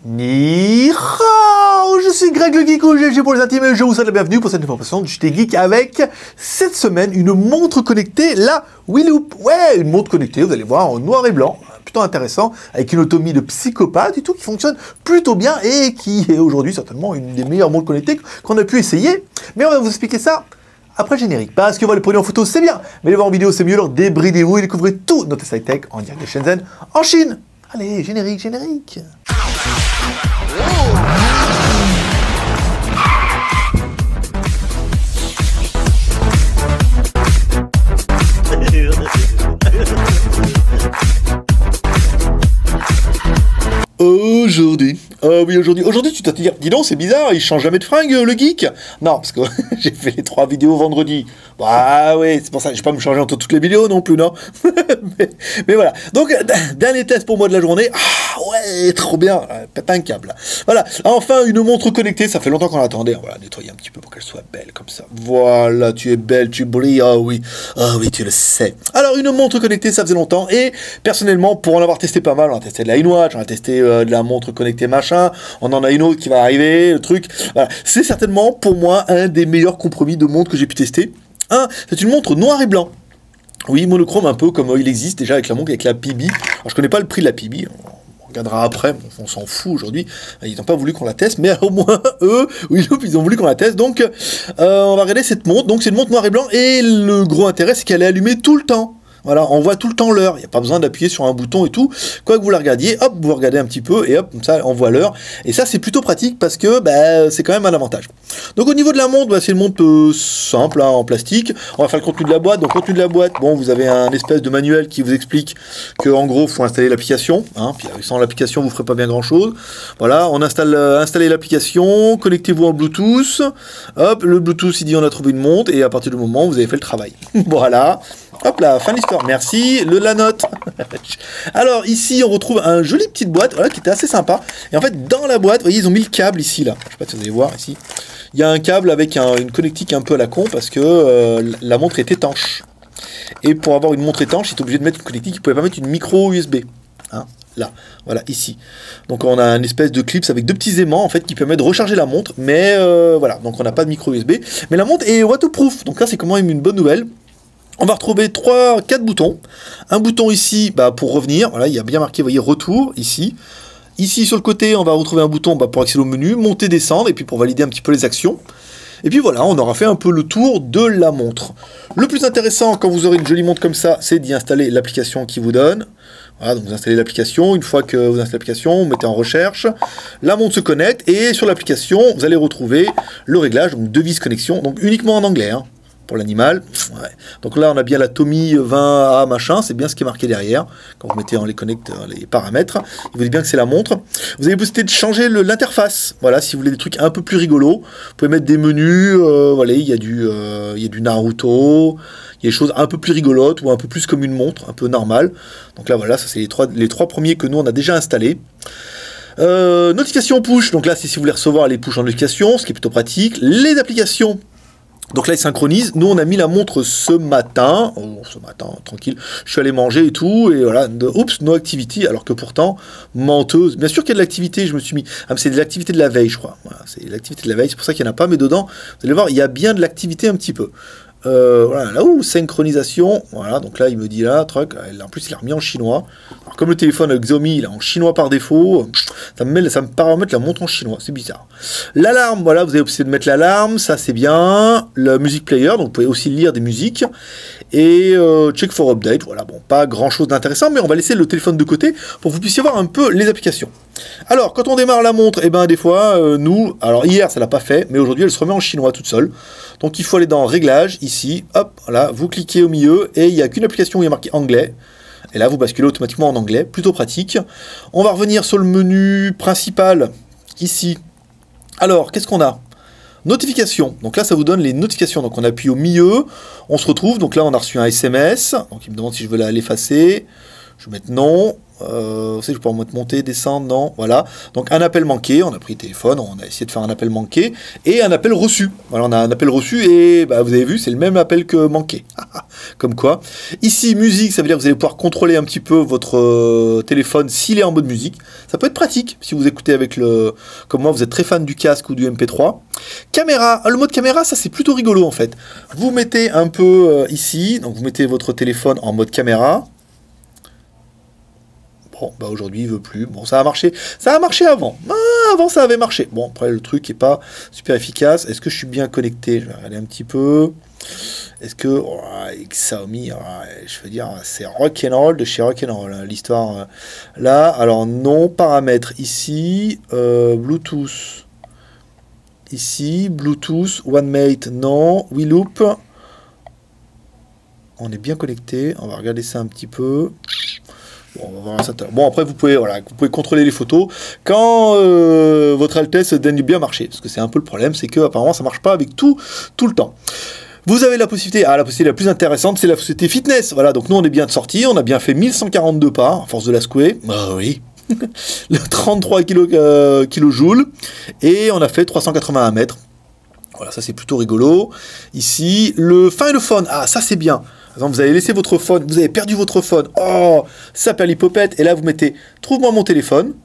Ni hao, je suis Greg le Geek au GG pour les intimes et je vous souhaite la bienvenue pour cette nouvelle présentation du JT Geek avec cette semaine une montre connectée, la Wheeloop. Ouais, une montre connectée, vous allez voir, en noir et blanc, plutôt intéressant, avec une autonomie de psychopathe et tout qui fonctionne plutôt bien et qui est aujourd'hui certainement une des meilleures montres connectées qu'on a pu essayer. Mais on va vous expliquer ça après le générique, parce que voir les produits en photo c'est bien, mais les voir en vidéo c'est mieux, alors débridez-vous et découvrez tout notre high-tech en direct de Shenzhen, en Chine. Allez, générique, générique. Aujourd'hui tu t'as dit, dis donc c'est bizarre, il change jamais de fringue le geek. Non, parce que j'ai fait les 3 vidéos vendredi. Bah ouais, c'est pour ça, je vais pas me changer entre toutes les vidéos non plus, non. mais voilà, donc dernier test pour moi de la journée. Ah ouais, trop bien, pète un câble. Voilà, enfin une montre connectée, ça fait longtemps qu'on l'attendait. On va la nettoyer un petit peu pour qu'elle soit belle comme ça. Voilà, tu es belle, tu brilles, ah oui, tu le sais. Alors une montre connectée, ça faisait longtemps, et personnellement, pour en avoir testé pas mal, on a testé de la InWatch, on a testé de la montre connectée machin, on en a une autre qui va arriver, le truc, voilà. C'est certainement pour moi un des meilleurs compromis de montre que j'ai pu tester. C'est une montre noir et blanc. Oui, monochrome un peu comme il existe déjà avec la montre, avec la PB. Alors je connais pas le prix de la PB, on regardera après, on s'en fout aujourd'hui. Ils n'ont pas voulu qu'on la teste, mais au moins eux, oui, ils ont voulu qu'on la teste. Donc on va regarder cette montre. Donc c'est une montre noir et blanc et le gros intérêt c'est qu'elle est allumée tout le temps. Voilà, on voit tout le temps l'heure, il n'y a pas besoin d'appuyer sur un bouton et tout. Quoi que vous la regardiez, hop, vous regardez un petit peu et hop, comme ça, on voit l'heure. Et ça, c'est plutôt pratique parce que c'est quand même un avantage. Donc au niveau de la montre, c'est une montre simple, en plastique. On va faire le contenu de la boîte. Donc contenu de la boîte, bon, vous avez un espèce de manuel qui vous explique que en gros, il faut installer l'application. Puis sans l'application, vous ne ferez pas bien grand-chose. Voilà, on installez l'application, connectez-vous en Bluetooth. Hop, le Bluetooth, il dit on a trouvé une montre et à partir du moment où vous avez fait le travail. Voilà. Hop là, fin de l'histoire, merci, la note. Alors ici on retrouve un joli petite boîte, voilà, qui était assez sympa. Et en fait dans la boîte, vous voyez, ils ont mis le câble ici, là. Je sais pas si vous allez voir ici. Il y a un câble avec une connectique un peu à la con parce que la montre est étanche. Et pour avoir une montre étanche, il est obligé de mettre une connectique, il ne pouvait pas mettre une micro USB. Là, voilà, ici. Donc on a un espèce de clips avec 2 petits aimants en fait qui permet de recharger la montre. Mais voilà, donc on n'a pas de micro USB. Mais la montre est waterproof, donc là c'est quand même une bonne nouvelle. On va retrouver 4 boutons. Un bouton ici pour revenir. Voilà, il y a bien marqué, vous voyez, retour ici. Ici sur le côté, on va retrouver un bouton pour accéder au menu, monter, descendre, et puis pour valider un petit peu les actions. Et puis voilà, on aura fait un peu le tour de la montre. Le plus intéressant, quand vous aurez une jolie montre comme ça, c'est d'y installer l'application qui vous donne. Voilà, donc vous installez l'application. Une fois que vous installez l'application, vous mettez en recherche. La montre se connecte, et sur l'application, vous allez retrouver le réglage, donc device connexion, donc uniquement en anglais, pour l'animal. Ouais. Donc là, on a bien la Tomy 20A machin, c'est bien ce qui est marqué derrière. Quand vous mettez en les paramètres, il vous dit bien que c'est la montre. Vous avez possibilité de changer l'interface. Voilà, si vous voulez des trucs un peu plus rigolos, vous pouvez mettre des menus. Voilà, il y a du Naruto, il y a des choses un peu plus rigolotes ou un peu plus comme une montre, un peu normale. Donc là, voilà, ça c'est les trois premiers que nous on a déjà installés. Notification push, donc là, c'est si vous voulez recevoir les push en notification, ce qui est plutôt pratique. Les applications. Donc là, il synchronise. Nous, on a mis la montre ce matin. Tranquille. Je suis allé manger et tout. Et voilà. Oups, no activity. Alors que pourtant, menteuse. Bien sûr qu'il y a de l'activité. Je me suis mis. Mais c'est de l'activité de la veille, je crois. Voilà, c'est l'activité de la veille. C'est pour ça qu'il n'y en a pas. Mais dedans, vous allez voir, il y a bien de l'activité un petit peu. Voilà, là où synchronisation, voilà, donc là il me dit là, truc, en plus il a remis en chinois. Alors comme le téléphone Xiaomi il est en chinois par défaut, ça me paramètre la montre en chinois, c'est bizarre. L'alarme, voilà, vous avez opté de mettre l'alarme, ça c'est bien. Le music player, donc vous pouvez aussi lire des musiques. Et check for update, voilà, bon, pas grand chose d'intéressant, mais on va laisser le téléphone de côté pour que vous puissiez voir un peu les applications. Alors, quand on démarre la montre, des fois, alors hier ça l'a pas fait, mais aujourd'hui elle se remet en chinois toute seule. Donc il faut aller dans Réglages, ici, hop, voilà, vous cliquez au milieu, et il n'y a qu'une application où il y a marqué anglais. Et là, vous basculez automatiquement en anglais, plutôt pratique. On va revenir sur le menu principal, ici. Alors, qu'est-ce qu'on a ? Notifications. Donc là, ça vous donne les notifications. Donc on appuie au milieu, on se retrouve. Donc là, on a reçu un SMS. Donc il me demande si je veux l'effacer. Je vais mettre non. Je peux en mettre monter, descendre, non. Voilà. Donc un appel manqué. On a pris le téléphone, on a essayé de faire un appel manqué. Et un appel reçu. Voilà, on a un appel reçu et vous avez vu, c'est le même appel que manqué. Comme quoi. Ici, musique, ça veut dire que vous allez pouvoir contrôler un petit peu votre téléphone s'il est en mode musique. Ça peut être pratique si vous écoutez avec le... Comme moi, vous êtes très fan du casque ou du MP3. Caméra, le mode caméra, ça c'est plutôt rigolo en fait. Vous mettez un peu ici, donc vous mettez votre téléphone en mode caméra. Bon, bah aujourd'hui il veut plus. Bon, ça a marché avant. Ah, avant ça avait marché. Bon, après le truc est pas super efficace. Est-ce que je suis bien connecté? Je vais regarder un petit peu. Est-ce que avec Xiaomi, je veux dire, c'est rock'n'roll de chez rock'n'roll, hein, l'histoire là. Alors non, paramètres ici, Bluetooth. Ici, Bluetooth, OneMate, non, WeLoop. On est bien connecté. On va regarder ça un petit peu. Bon, on va voir ça. Bon, après, vous pouvez contrôler les photos quand votre Altesse daigne bien marcher. Parce que c'est un peu le problème, c'est que apparemment ça marche pas avec tout le temps. Vous avez la possibilité, la possibilité la plus intéressante, c'est la possibilité fitness. Voilà, donc nous on est bien sortis, on a bien fait 1142 pas, à force de la secouer. Ah oui. Le 33 kJ, et on a fait 381 mètres. Voilà, ça c'est plutôt rigolo. Ici, le Find a Phone, ça c'est bien. Par exemple, vous avez laissé votre phone, vous avez perdu votre phone. Oh, ça perd l'hypopète. Et là, vous mettez trouve-moi mon téléphone.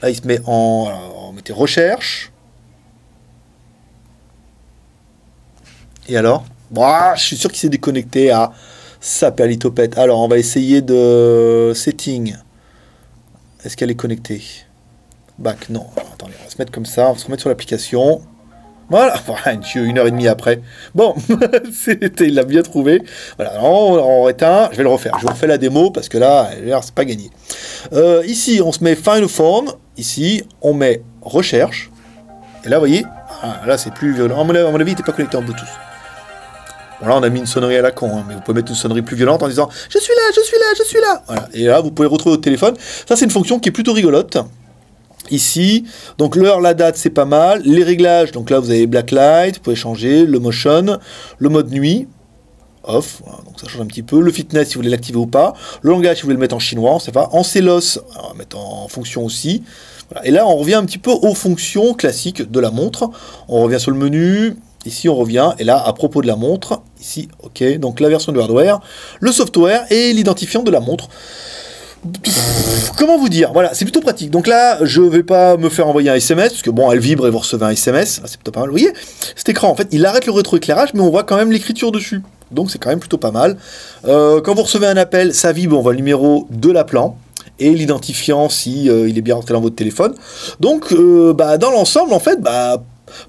Là, il se met on mettez recherche. Et alors, je suis sûr qu'il s'est déconnecté. Ça perd l'hypopète. Alors, on va essayer de setting. Est-ce qu'elle est connectée? Back, non. Alors, attendez, on va se mettre comme ça. On va se remettre sur l'application. Voilà, une heure et demie après. Bon, il l'a bien trouvé. Voilà, on éteint, je vais le refaire. Je vous refais la démo parce que là, c'est pas gagné. Ici, on se met Find a Phone. Ici, on met recherche. Et là, vous voyez, là, c'est plus violent. À mon avis, il n'était pas connecté en Bluetooth. Bon, là, on a mis une sonnerie à la con, hein, mais vous pouvez mettre une sonnerie plus violente en disant je suis là, je suis là, je suis là. Voilà. Et là, vous pouvez retrouver votre téléphone. Ça, c'est une fonction qui est plutôt rigolote. Ici, donc l'heure, la date, c'est pas mal. Les réglages, donc là, vous avez blacklight, vous pouvez changer, le motion, le mode nuit, off, voilà, donc ça change un petit peu. Le fitness, si vous voulez l'activer ou pas. Le langage, si vous voulez le mettre en chinois, on sait pas. En CELOS, on va mettre en fonction aussi. Voilà. Et là, on revient un petit peu aux fonctions classiques de la montre. On revient sur le menu. Ici, on revient. Et là, à propos de la montre, ici, ok. Donc la version du hardware, le software et l'identifiant de la montre. Comment vous dire? Voilà, c'est plutôt pratique. Donc là, je vais pas me faire envoyer un SMS, parce que bon, elle vibre et vous recevez un SMS. C'est plutôt pas mal. Vous voyez, cet écran, en fait, il arrête le rétroéclairage, mais on voit quand même l'écriture dessus. Donc c'est quand même plutôt pas mal. Quand vous recevez un appel, ça vibre, on voit le numéro de l'appelant et l'identifiant si il est bien rentré dans votre téléphone. Donc, dans l'ensemble, en fait,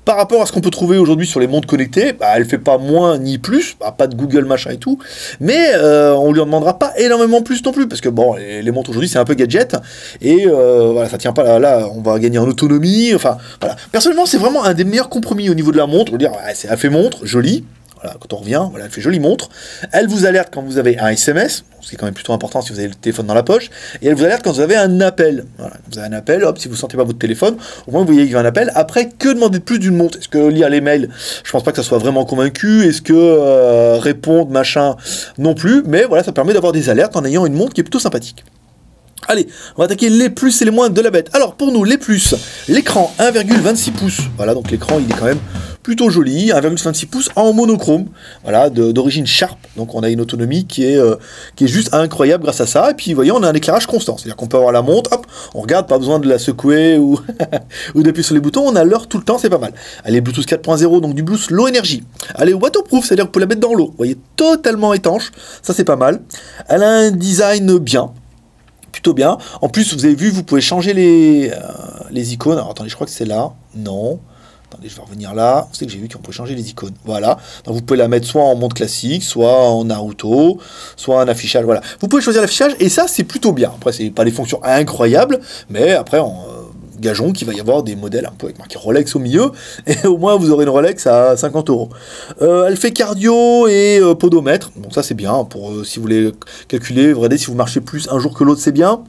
par rapport à ce qu'on peut trouver aujourd'hui sur les montres connectées, elle fait pas moins ni plus, pas de Google machin et tout, mais on lui en demandera pas énormément plus non plus, parce que bon, les montres aujourd'hui c'est un peu gadget, et voilà, ça tient pas là, on va gagner en autonomie, enfin voilà. Personnellement, c'est vraiment un des meilleurs compromis au niveau de la montre. Je veux dire, elle fait montre, jolie. Voilà, quand on revient, voilà, elle fait jolie montre. Elle vous alerte quand vous avez un SMS, ce qui est quand même plutôt important si vous avez le téléphone dans la poche. Et elle vous alerte quand vous avez un appel. Voilà, vous avez un appel, hop, si vous ne sentez pas votre téléphone, au moins vous voyez qu'il y a un appel. Après, que demander de plus d'une montre? Est-ce que lire les mails, je pense pas que ça soit vraiment convaincu. Est-ce que répondre, machin, non plus. Mais voilà, ça permet d'avoir des alertes en ayant une montre qui est plutôt sympathique. Allez, on va attaquer les plus et les moins de la bête. Alors pour nous, les plus, l'écran 1,26 pouces. Voilà, donc l'écran il est quand même plutôt joli, 1,26 pouces en monochrome, voilà, d'origine Sharp. Donc on a une autonomie qui est juste incroyable grâce à ça. Et puis vous voyez, on a un éclairage constant. C'est-à-dire qu'on peut avoir la montre, hop, on regarde, pas besoin de la secouer ou, ou d'appuyer sur les boutons, on a l'heure tout le temps, c'est pas mal. Elle est Bluetooth 4.0, donc du Bluetooth low energy. Elle est waterproof, c'est-à-dire que vous pouvez la mettre dans l'eau. Vous voyez, totalement étanche, ça c'est pas mal. Elle a un design bien. Plutôt bien. En plus, vous avez vu, vous pouvez changer les icônes. Alors, attendez, je crois que c'est là. Non. Attendez, je vais revenir là. Vous savez que j'ai vu qu'on peut changer les icônes. Voilà. Donc, vous pouvez la mettre soit en montre classique, soit en Naruto, soit en affichage. Voilà. Vous pouvez choisir l'affichage et ça, c'est plutôt bien. Après, c'est pas des fonctions incroyables, mais après, gageons qu'il va y avoir des modèles un peu avec marqué Rolex au milieu, et au moins vous aurez une Rolex à 50 €. Elle fait cardio et podomètre, bon ça c'est bien, pour si vous voulez calculer, regardez si vous marchez plus un jour que l'autre, c'est bien.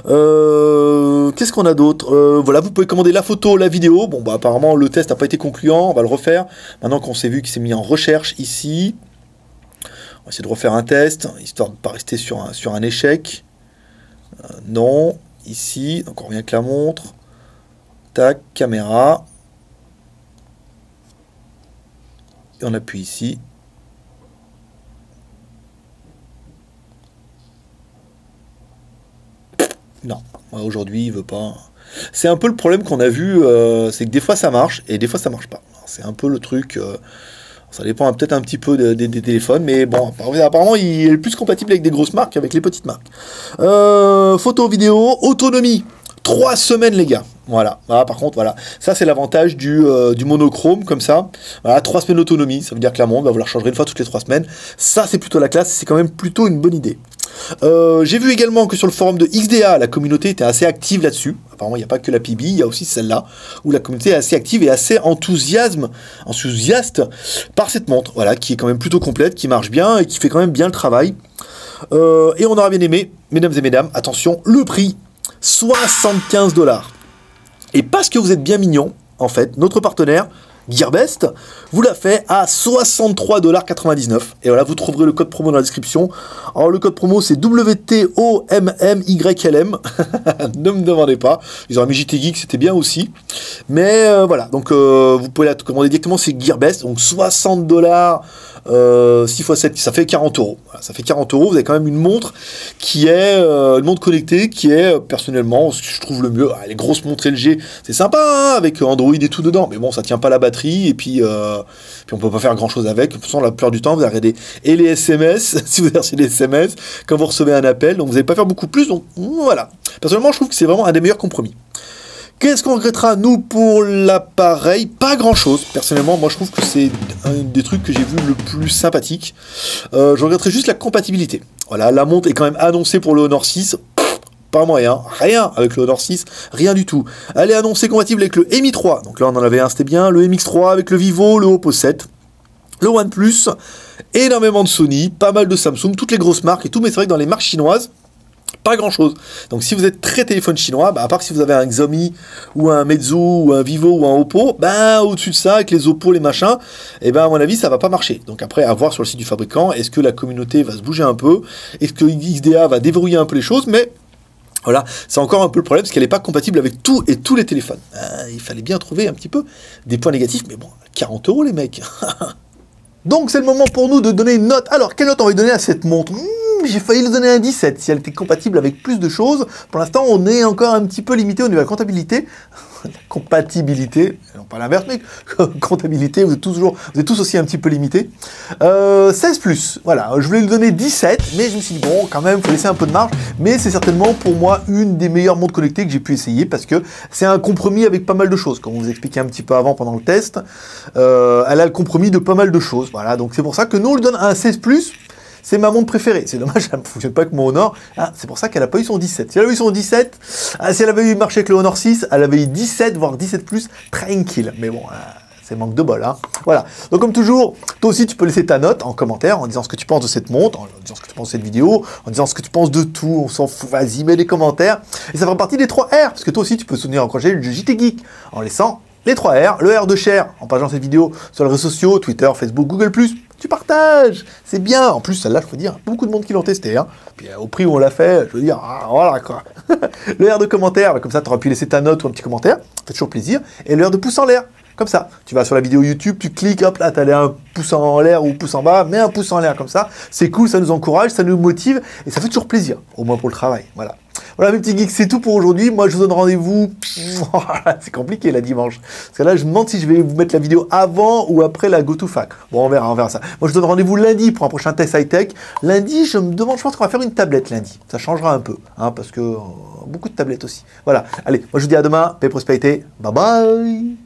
Qu'est-ce qu'on a d'autre? Voilà, vous pouvez commander la photo, la vidéo. Bon apparemment le test n'a pas été concluant, on va le refaire, maintenant qu'on s'est vu qu'il s'est mis en recherche ici. On va essayer de refaire un test, histoire de ne pas rester sur un échec. Non. Ici, donc on revient avec la montre. Tac, caméra. Et on appuie ici. Non, aujourd'hui, il veut pas. C'est un peu le problème qu'on a vu, c'est que des fois ça marche et des fois ça marche pas. C'est un peu le truc. Ça dépend peut-être un petit peu des téléphones, mais bon, apparemment il est plus compatible avec des grosses marques qu'avec les petites marques. Photo, vidéo, autonomie. 3 semaines les gars. Voilà. Par contre, voilà. Ça c'est l'avantage du monochrome comme ça. Voilà, 3 semaines d'autonomie. Ça veut dire que la montre, vous la changerez une fois toutes les 3 semaines. Ça c'est plutôt la classe, c'est quand même plutôt une bonne idée. J'ai vu également que sur le forum de XDA, la communauté était assez active là-dessus. Apparemment, il n'y a pas que la PB, il y a aussi celle-là, où la communauté est assez active et assez enthousiaste par cette montre, voilà, qui est quand même plutôt complète, qui marche bien et qui fait quand même bien le travail. Et on aura bien aimé, mesdames et mesdames, attention, le prix, 75 $. Et parce que vous êtes bien mignons, en fait, notre partenaire, Gearbest, vous l'a fait à 63,99 $. Et voilà, vous trouverez le code promo dans la description. Alors, le code promo, c'est WTOMMYLM. Ne me demandez pas. Ils ont mis JT Geek, c'était bien aussi. Mais voilà, donc vous pouvez la commander directement, c'est Gearbest. Donc 60 $, 6 x 7, ça fait 40 €. Voilà, ça fait 40 €. Vous avez quand même une montre qui est une montre connectée qui est personnellement ce que je trouve le mieux. Ah, les grosses montres LG, c'est sympa hein, avec Android et tout dedans, mais bon, ça tient pas la batterie et puis on peut pas faire grand chose avec. De toute façon, la plupart du temps, vous regardez et les SMS, si vous avez reçu des SMS, quand vous recevez un appel, donc vous n'allez pas faire beaucoup plus. Donc voilà. Personnellement, je trouve que c'est vraiment un des meilleurs compromis. Qu'est-ce qu'on regrettera, nous, pour l'appareil? Pas grand-chose. Personnellement, moi, je trouve que c'est un des trucs que j'ai vu le plus sympathique. Je regretterai juste la compatibilité. Voilà, la montre est quand même annoncée pour le Honor 6. Pas moyen. Rien avec le Honor 6. Rien du tout. Elle est annoncée compatible avec le Mi 3. Donc là, on en avait un, c'était bien. Le MX3 avec le Vivo, le Oppo 7. Le OnePlus. Énormément de Sony. Pas mal de Samsung. Toutes les grosses marques et tout. Mais c'est vrai que dans les marques chinoises, pas grand chose. Donc si vous êtes très téléphone chinois, à part si vous avez un Xiaomi ou un Meizu ou un Vivo ou un Oppo, au-dessus de ça, avec les Oppo, les machins, à mon avis, ça va pas marcher. Donc après, à voir sur le site du fabricant, est-ce que la communauté va se bouger un peu, est-ce que XDA va déverrouiller un peu les choses, mais voilà, c'est encore un peu le problème, parce qu'elle n'est pas compatible avec tout et tous les téléphones. Il fallait bien trouver un petit peu des points négatifs, mais bon, 40 € les mecs. Donc c'est le moment pour nous de donner une note. Alors, quelle note on va donner à cette montre? J'ai failli lui donner un 17 si elle était compatible avec plus de choses. Pour l'instant, on est encore un petit peu limité au niveau de la comptabilité. Compatibilité, non pas l'inverse, mais comptabilité, vous êtes tous aussi un petit peu limités. 16 plus, voilà, je voulais lui donner 17, mais je me suis dit, bon, quand même, il faut laisser un peu de marge, mais c'est certainement pour moi une des meilleures montres connectées que j'ai pu essayer, parce que c'est un compromis avec pas mal de choses, comme on vous expliquait un petit peu avant pendant le test, elle a le compromis de pas mal de choses, voilà, donc c'est pour ça que nous, on lui donne un 16 plus. C'est ma montre préférée. C'est dommage, elle ne fonctionne pas avec mon Honor. C'est pour ça qu'elle n'a pas eu son 17. Si elle avait eu son 17, si elle avait eu marché avec le Honor 6, elle avait eu 17, voire 17 plus, tranquille. Mais bon, c'est manque de bol. Hein. Voilà. Donc comme toujours, toi aussi, tu peux laisser ta note en commentaire, en disant ce que tu penses de cette montre, en disant ce que tu penses de cette vidéo, en disant ce que tu penses de tout. On s'en fout. Vas-y, mets des commentaires. Et ça fera partie des 3 R. Parce que toi aussi, tu peux soutenir encourager le JT Geek en laissant les 3 R. Le R de share, en partageant cette vidéo sur les réseaux sociaux, Twitter, Facebook, Google+. Tu partages, c'est bien. En plus, celle-là, je peux dire, beaucoup de monde qui l'ont testé. Hein. Puis au prix où on l'a fait, je veux dire, voilà quoi. Le R de commentaire, comme ça, tu auras pu laisser ta note ou un petit commentaire, ça fait toujours plaisir. Et le R de pouce en l'air, comme ça. Tu vas sur la vidéo YouTube, tu cliques, hop là, tu as un pouce en l'air ou pouce en bas, mets un pouce en l'air comme ça. C'est cool, ça nous encourage, ça nous motive et ça fait toujours plaisir, au moins pour le travail. Voilà. Voilà mes petits geeks, c'est tout pour aujourd'hui. Moi je vous donne rendez-vous, c'est compliqué la dimanche. Parce que là je me demande si je vais vous mettre la vidéo avant ou après la GoToFac. Bon on verra ça. Moi je vous donne rendez-vous lundi pour un prochain test high-tech. Lundi je me demande, je pense qu'on va faire une tablette lundi. Ça changera un peu, hein, parce que beaucoup de tablettes aussi. Voilà, allez, moi je vous dis à demain, paix et prospérité, bye bye.